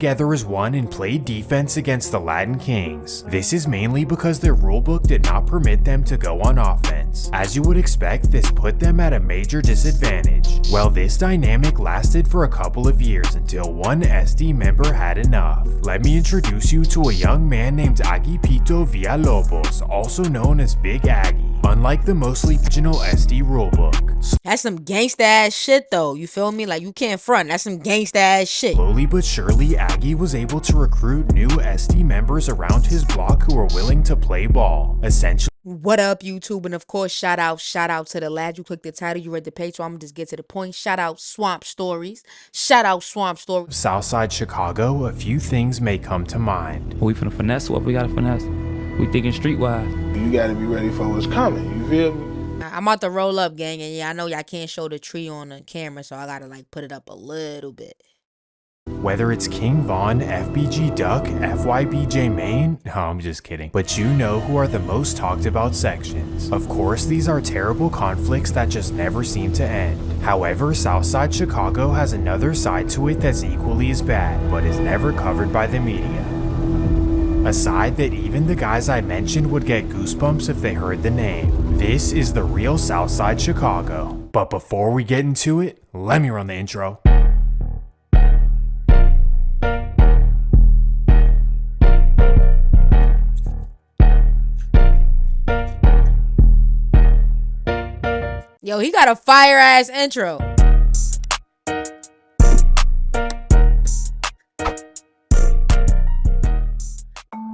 together as one and played defense against the Latin Kings. This is mainly because their rulebook did not permit them to go on offense. As you would expect, this put them at a major disadvantage. Well, this dynamic lasted for a couple of years until one SD member had enough. Let me introduce you to a young man named Aggie Villalobos, also known as Big Aggie. Unlike the mostly original SD rulebook, that's some gangsta ass shit though, you feel me? Like, you can't front, that's some gangsta ass shit. Slowly but surely, Aggie was able to recruit new SD members around his block who were willing to play ball. Essentially, what up, YouTube? And of course, shout out to the lad. You clicked the title, you read the page, so I'm gonna just get to the point. Shout out Swamp Stories. Southside Chicago, a few things may come to mind. We finna finesse what we gotta finesse. We thinking streetwise. You gotta be ready for what's coming, you feel me? I'm about to roll up, gang, and yeah, I know y'all can't show the tree on the camera, so I gotta like put it up a little bit. Whether it's King Von, FBG Duck, FYBJ Main, no, I'm just kidding. But you know who are the most talked about sections. Of course, these are terrible conflicts that just never seem to end. However, Southside Chicago has another side to it that's equally as bad, but is never covered by the media. A side that even the guys I mentioned would get goosebumps if they heard the name. This is the real Southside Chicago. But before we get into it, let me run the intro. Yo, he got a fire ass intro.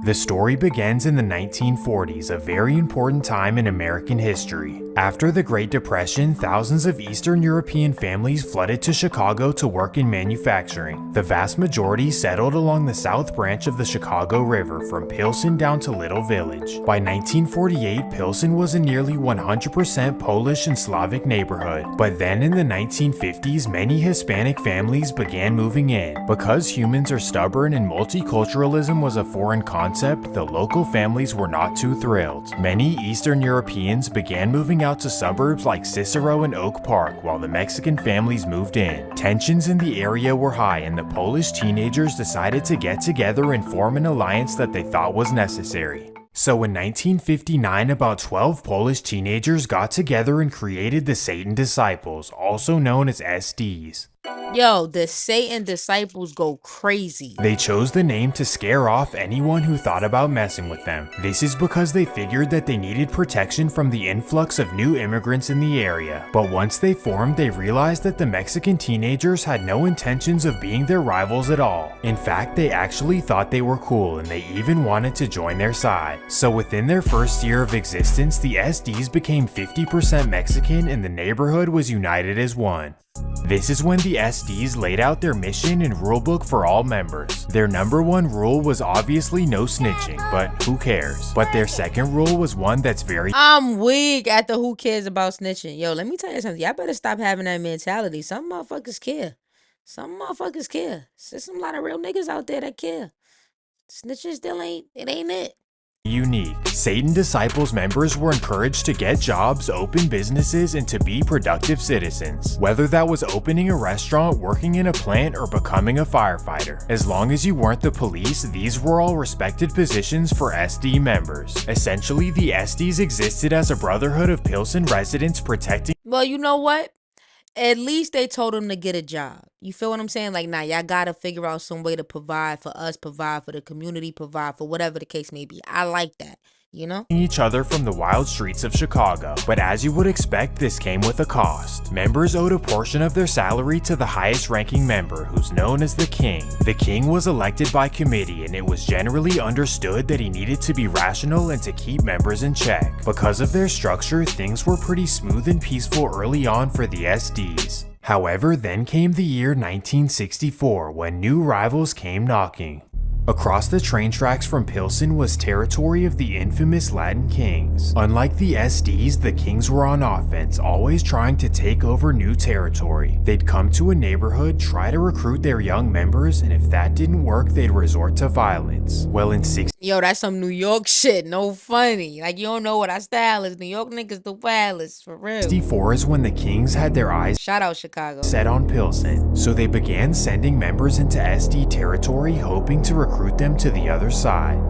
The story begins in the 1940s, a very important time in American history. After the Great Depression, thousands of Eastern European families flooded to Chicago to work in manufacturing. The vast majority settled along the south branch of the Chicago River, from Pilsen down to Little Village. By 1948, Pilsen was a nearly 100% Polish and Slavic neighborhood. But then in the 1950s, many Hispanic families began moving in. Because humans are stubborn and multiculturalism was a foreign concept, the local families were not too thrilled. Many Eastern Europeans began moving out to suburbs like Cicero and Oak Park, while the Mexican families moved in. Tensions in the area were high, and the Polish teenagers decided to get together and form an alliance that they thought was necessary. So in 1959, about 12 Polish teenagers got together and created the Satan Disciples, also known as SDs. Yo, the Satan Disciples go crazy. They chose the name to scare off anyone who thought about messing with them. This is because they figured that they needed protection from the influx of new immigrants in the area. But once they formed, they realized that the Mexican teenagers had no intentions of being their rivals at all. In fact, they actually thought they were cool, and they even wanted to join their side. So within their first year of existence, the SDs became 50% Mexican and the neighborhood was united as one. This is when the SDs laid out their mission and rulebook for all members. Their number one rule was obviously no snitching, but who cares? But their second rule was one that's very— I'm weak at the who cares about snitching. Yo, let me tell you something. Y'all better stop having that mentality. Some motherfuckers care. There's a lot of real niggas out there that care. Snitching still ain't it. unique. Satan Disciples members were encouraged to get jobs, open businesses, and to be productive citizens. Whether that was opening a restaurant, working in a plant, or becoming a firefighter. As long as you weren't the police, these were all respected positions for SD members. Essentially, the SDs existed as a brotherhood of Pilsen residents protecting— Well, you know what? At least they told them to get a job. You feel what I'm saying? Like, nah, y'all gotta figure out some way to provide for us, provide for the community, provide for whatever the case may be. I like that, you know? each other from the wild streets of Chicago. But as you would expect, this came with a cost. Members owed a portion of their salary to the highest ranking member, who's known as the King. The King was elected by committee, and it was generally understood that he needed to be rational and to keep members in check. Because of their structure, things were pretty smooth and peaceful early on for the SDs. However, then came the year 1964, when new rivals came knocking. Across the train tracks from Pilsen was territory of the infamous Latin Kings. Unlike the SDs, the Kings were on offense, always trying to take over new territory. They'd come to a neighborhood, try to recruit their young members, and if that didn't work, they'd resort to violence. Well, in Yo, that's some New York shit. No funny. Like, you don't know what our style is. New York niggas the wildest, for real. 64 is when the Kings had their eyes Shout out Chicago. set on Pilsen, so they began sending members into SD territory, hoping to recruit them to the other side.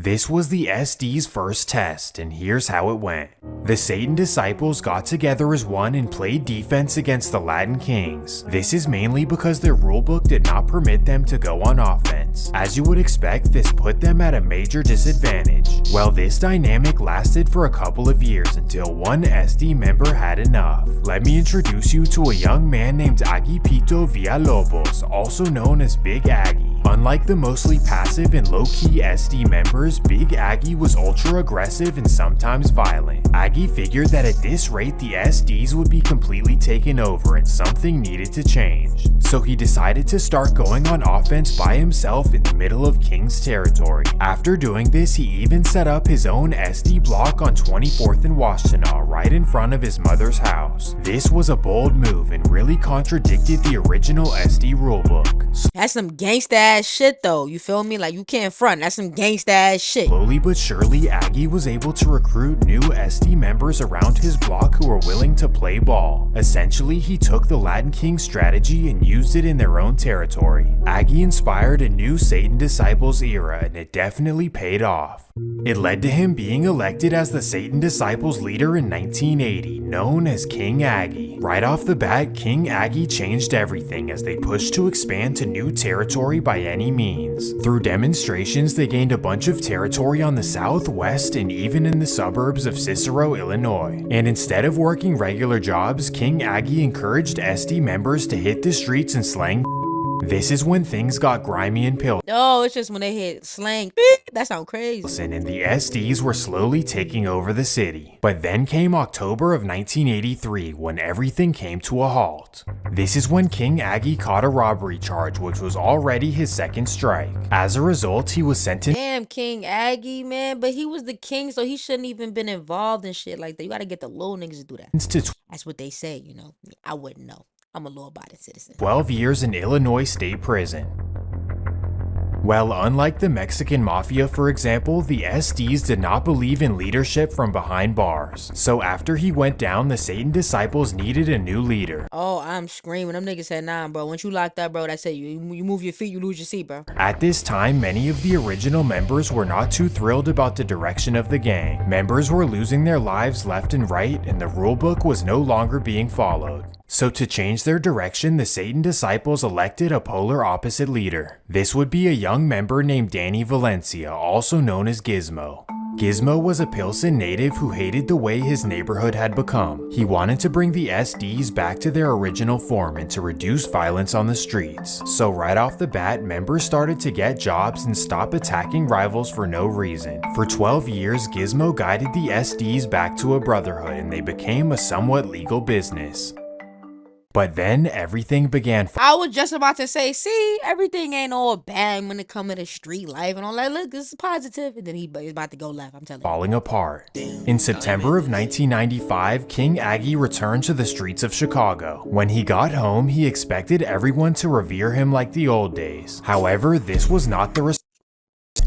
This was the SD's first test, and here's how it went. The Satan disciples got together as one and played defense against the Latin Kings. This is mainly because their rulebook did not permit them to go on offense. As you would expect, this put them at a major disadvantage. Well, this dynamic lasted for a couple of years until one SD member had enough. Let me introduce you to a young man named Aggie Villalobos, also known as Big Aggie. Unlike the mostly passive and low-key SD members, Big Aggie was ultra-aggressive and sometimes violent. Aggie figured that at this rate the SDs would be completely taken over and something needed to change. So he decided to start going on offense by himself in the middle of King's territory. After doing this, he even set up his own SD block on 24th and Washtenaw, right in front of his mother's house. This was a bold move and really contradicted the original SD rulebook. That's some gangsta ass shit though. You feel me? Like, you can't front. That's some gangsta ass shit. Slowly but surely, Aggie was able to recruit new SD members around his block who were willing to play ball. Essentially, he took the Latin King strategy and used it in their own territory. Aggie inspired a new Satan Disciples era, and it definitely paid off. It led to him being elected as the Satan Disciples leader in 1980, known as King Aggie. Right off the bat, King Aggie changed everything as they pushed to expand to new territory by any means. Through demonstrations, they gained a bunch of territory on the south, west, and even in the suburbs of Cicero, Illinois. And instead of working regular jobs, King Aggie encouraged SD members to hit the streets and slang. This is when things got grimy in Pilsen. No, it's just when they hit slang. That sound crazy. And the SDs were slowly taking over the city. But then came October of 1983 when everything came to a halt. This is when King Aggie caught a robbery charge, which was already his second strike. As a result, he was sentenced. Damn, King Aggie, man. But he was the king, so he shouldn't even been involved in shit like that. You gotta get the little niggas to do that. That's what they say, you know. I wouldn't know. I'm a law-abiding citizen. 12 years in Illinois State Prison. Well, unlike the Mexican Mafia, for example, the SDs did not believe in leadership from behind bars. So after he went down, the Satan Disciples needed a new leader. Oh, I'm screaming. Them niggas said, nah, bro. Once you locked up, bro, that's it. You move your feet, you lose your seat, bro. At this time, many of the original members were not too thrilled about the direction of the gang. Members were losing their lives left and right, and the rulebook was no longer being followed. So to change their direction, the Satan Disciples elected a polar opposite leader. This would be a young member named Danny Valencia, also known as Gizmo. Gizmo was a Pilsen native who hated the way his neighborhood had become. He wanted to bring the SDs back to their original form and to reduce violence on the streets. So right off the bat, members started to get jobs and stop attacking rivals for no reason. For 12 years, Gizmo guided the SDs back to a brotherhood, and they became a somewhat legal business. But then everything began. I was just about to say, see, everything ain't all bad when it come to the street life and all that. Look, this is positive. And then he's about to go left, I'm telling you. Falling apart. In September of 1995, King Aggie returned to the streets of Chicago. When he got home, he expected everyone to revere him like the old days. However, this was not the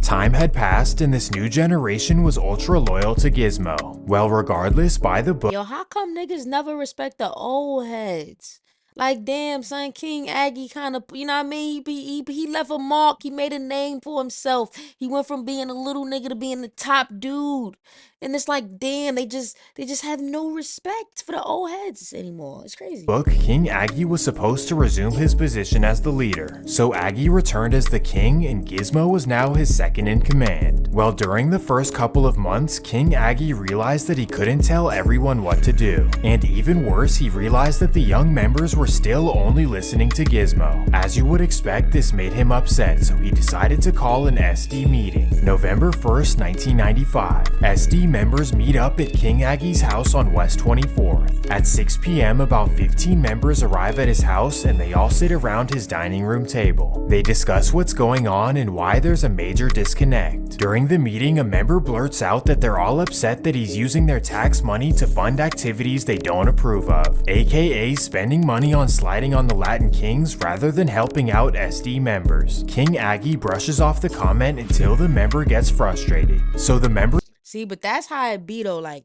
Time had passed and this new generation was ultra loyal to Gizmo. Well, regardless, by the book. Yo, how come niggas never respect the old heads? Like, damn, son, King Aggie kind of, you know what I mean? He left a mark. He made a name for himself. He went from being a little nigga to being the top dude. And it's like, damn, they just have no respect for the old heads anymore. It's crazy. King Aggie was supposed to resume his position as the leader. So Aggie returned as the king and Gizmo was now his second in command. Well, during the first couple of months, King Aggie realized that he couldn't tell everyone what to do. And even worse, he realized that the young members were were still only listening to Gizmo. As you would expect, this made him upset, so he decided to call an SD meeting. November 1st, 1995. SD members meet up at King Aggie's house on West 24th. At 6 p.m., about 15 members arrive at his house and they all sit around his dining room table. They discuss what's going on and why there's a major disconnect. During the meeting, a member blurts out that they're all upset that he's using their tax money to fund activities they don't approve of, aka spending money on sliding on the Latin Kings rather than helping out SD members. King Aggie brushes off the comment until the member gets frustrated. So the member See, but that's how it be though. Like,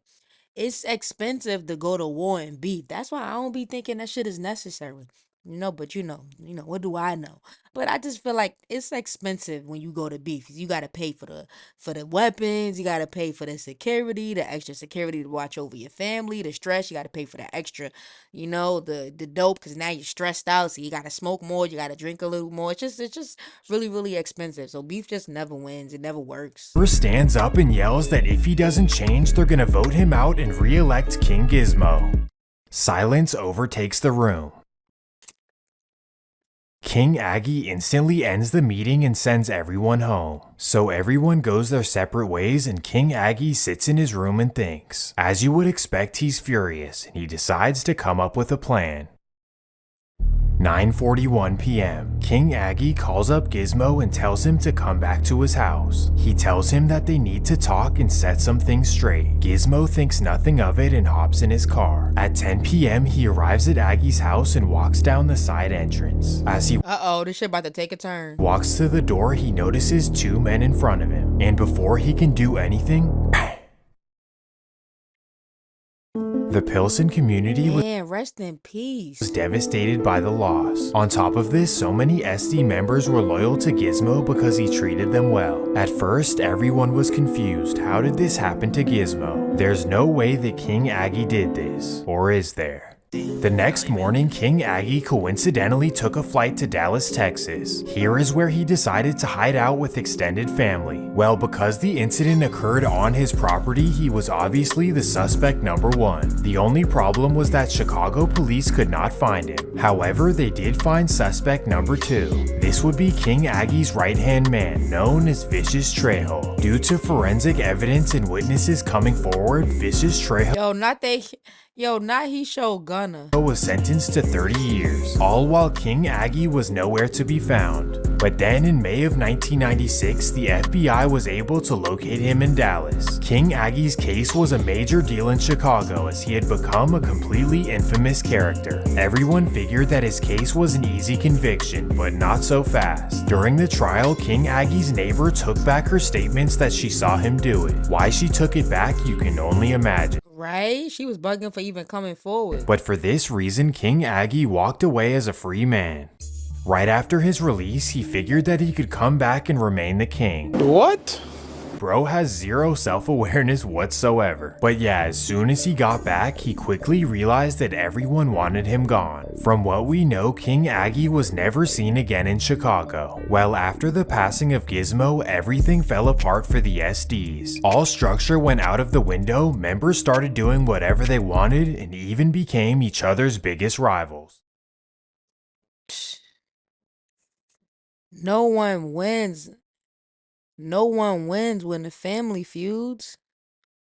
it's expensive to go to war and beef. That's why I don't be thinking that shit is necessary. But what do I know? But I just feel like it's expensive when you go to beef. You gotta pay for the weapons, you gotta pay for the extra security to watch over your family, the stress, you gotta pay for the extra, the dope, because now you're stressed out, so you gotta smoke more, you gotta drink a little more. It's just really, really expensive. So beef just never wins, it never works. stands up and yells that if he doesn't change, they're gonna vote him out and re-elect King Gizmo. Silence overtakes the room. King Aggie instantly ends the meeting and sends everyone home. So everyone goes their separate ways and King Aggie sits in his room and thinks. As you would expect, he's furious and he decides to come up with a plan. 9:41 p.m. King Aggie calls up Gizmo and tells him to come back to his house. He tells him that they need to talk and set some things straight. Gizmo thinks nothing of it and hops in his car. At 10 p.m. he arrives at Aggie's house and walks down the side entrance. As he This shit about to take a turn. walks to the door, he notices two men in front of him. And before he can do anything, the Pilsen community was Man, rest in peace. devastated by the loss. On top of this, so many SD members were loyal to Gizmo because he treated them well. At first, everyone was confused. How did this happen to Gizmo? There's no way that King Aggie did this. Or is there? The next morning, King Aggie coincidentally took a flight to Dallas, Texas. Here is where he decided to hide out with extended family. Well, because the incident occurred on his property, he was obviously the suspect number one. The only problem was that Chicago police could not find him. However, they did find suspect number two. This would be King Aggie's right-hand man, known as Vicious Trejo. Due to forensic evidence and witnesses coming forward, Vicious Trejo Not he showed Gunna. was sentenced to 30 years, all while King Aggie was nowhere to be found. But then in May of 1996, the FBI was able to locate him in Dallas. King Aggie's case was a major deal in Chicago as he had become a completely infamous character. Everyone figured that his case was an easy conviction, but not so fast. During the trial, King Aggie's neighbor took back her statements that she saw him do it. Why she took it back, you can only imagine. Right? She was bugging for even coming forward. But for this reason, King Aggie walked away as a free man. Right after his release, he figured that he could come back and remain the king. What? Bro has zero self-awareness whatsoever. But yeah, as soon as he got back, he quickly realized that everyone wanted him gone. From what we know, King Aggie was never seen again in Chicago. Well, after the passing of Gizmo, everything fell apart for the SDs. All structure went out of the window, members started doing whatever they wanted, and even became each other's biggest rivals. No one wins. No one wins when the family feuds.